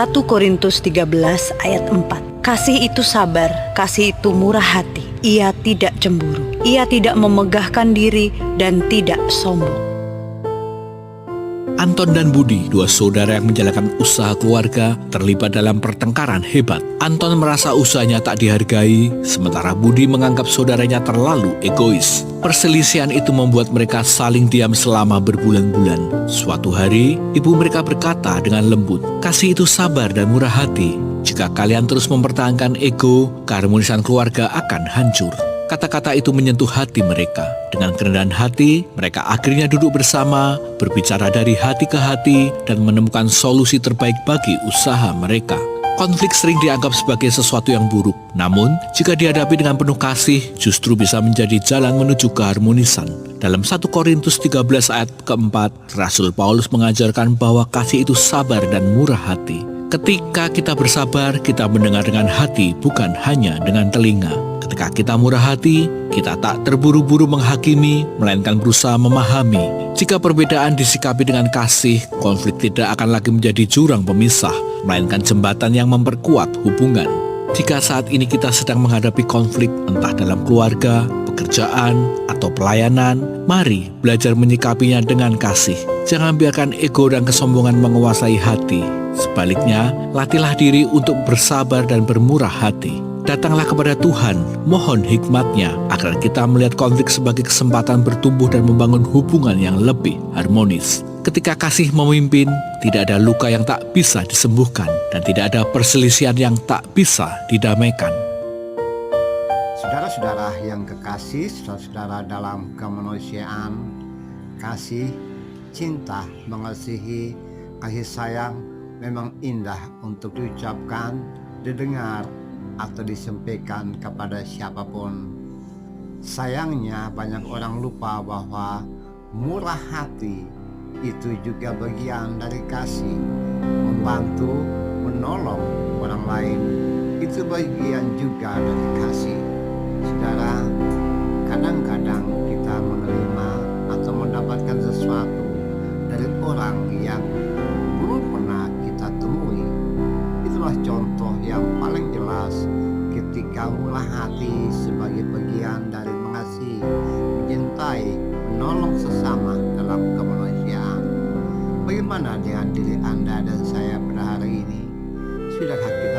1 Korintus 13 ayat 4. Kasih itu sabar, kasih itu murah hati. Ia tidak cemburu, ia tidak memegahkan diri dan tidak sombong. Anton dan Budi, dua saudara yang menjalankan usaha keluarga, terlibat dalam pertengkaran hebat. Anton merasa usahanya tak dihargai, sementara Budi menganggap saudaranya terlalu egois. Perselisihan itu membuat mereka saling diam selama berbulan-bulan. Suatu hari, ibu mereka berkata dengan lembut, "Kasih itu sabar dan murah hati. Jika kalian terus mempertahankan ego, keharmonisan keluarga akan hancur." Kata-kata itu menyentuh hati mereka. Dengan kerendahan hati, mereka akhirnya duduk bersama, berbicara dari hati ke hati, dan menemukan solusi terbaik bagi usaha mereka. Konflik sering dianggap sebagai sesuatu yang buruk. Namun, jika dihadapi dengan penuh kasih, justru bisa menjadi jalan menuju keharmonisan. Dalam 1 Korintus 13 ayat keempat, Rasul Paulus mengajarkan bahwa kasih itu sabar dan murah hati. Ketika kita bersabar, kita mendengar dengan hati, bukan hanya dengan telinga. Ketika kita murah hati, kita tak terburu-buru menghakimi, melainkan berusaha memahami. Jika perbedaan disikapi dengan kasih, konflik tidak akan lagi menjadi jurang pemisah, melainkan jembatan yang memperkuat hubungan. Jika saat ini kita sedang menghadapi konflik, entah dalam keluarga, pekerjaan, atau pelayanan, mari belajar menyikapinya dengan kasih. Jangan biarkan ego dan kesombongan menguasai hati. Sebaliknya, latihlah diri untuk bersabar dan bermurah hati. Datanglah kepada Tuhan, mohon hikmat-Nya agar kita melihat konflik sebagai kesempatan bertumbuh dan membangun hubungan yang lebih harmonis. Ketika kasih memimpin, tidak ada luka yang tak bisa disembuhkan dan tidak ada perselisihan yang tak bisa didamaikan. Saudara-saudara yang kekasih, saudara-saudara dalam kemanusiaan, kasih, cinta, mengasihi, kasih sayang memang indah untuk diucapkan, didengar, atau disampaikan kepada siapapun. Sayangnya banyak orang lupa bahwa murah hati itu juga bagian dari kasih. Membantu, menolong orang lain itu bagian juga dari kasih. Saudara, kadang-kadang kita menerima atau mendapatkan sesuatu dari orang yang belum pernah kita temui. Itulah contoh yang paling jelas ketika murah hati sebagai bagian dari mengasihi, mencintai, menolong sesama dalam kemanusiaan. Bagaimana dengan diri Anda dan saya pada hari ini? Sudahkah kita